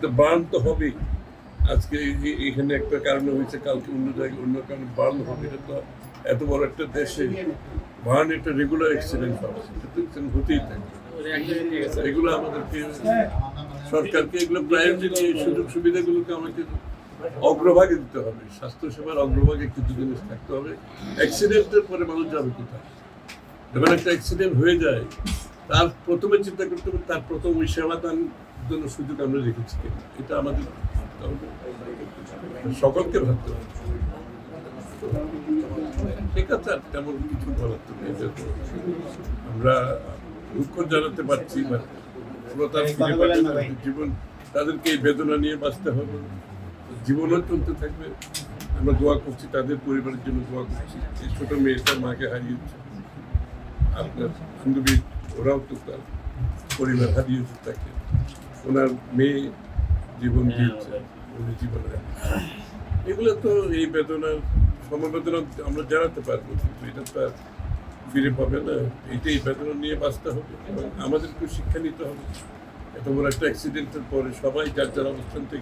এটা বার্ন তো হবেই। আজকে এখানে একটা কারণে হয়েছে, কালকে অন্য জায়গায় অন্য কারণে বার্ন হবে। এটা তো এত বড় একটা দেশে বার্ন একটা রেগুলার অ্যাক্সিডেন্ট হবে, সেটা তো হতেই থাকে। এগুলো আমাদেরকে সরকারকে এগুলো প্রায়োরিটি দিয়ে সুযোগ সুবিধাগুলোকে আমাকে অগ্রভাগে দিতে হবে। স্বাস্থ্যসেবার অগ্রভাগে কিছু জিনিস থাকতে হবে। অ্যাক্সিডেন্টের পরে মানুষ যাবে কোথায়? যখন একটা অ্যাক্সিডেন্ট হয়ে যায়, তার প্রথমে চিন্তা করতে হবে তার প্রথম ওই সেবাদান জন্য সুযোগ আমরা রেখেছি কিনা। এটা আমাদের সকলকে ভাবতে হবে। ঠিক আছে, আর তেমন কিছু বলার তো নেই। আমরা দুঃখ জানাতে পারছি, জীবন তাদেরকে এই বেদনা নিয়ে বাঁচতে হবে, জীবনও চলতে থাকবে। আমরা দোয়া করছি, তাদের পরিবারের জন্য দোয়া করছি। এই ছোট মেয়েটার মাকে হারিয়েছে, আপনার বান্ধবী ওরাও তো তার পরিবার হারিয়েছে তাকে, ওনার মেয়ে জীবন দিয়েছে, উনি জীবন হারিয়েছে। এগুলো তো এই বেদনার সমবেদনা আমরা জানাতে পারবো, কিন্তু এটা তো আর ফিরে পাবে না। এইটাই বেদনা নিয়ে বাঁচতে হবে এবং আমাদেরকে শিক্ষা নিতে হবে। এত বড় একটা অ্যাক্সিডেন্টের পরে সবাই যার যার অবস্থান থেকে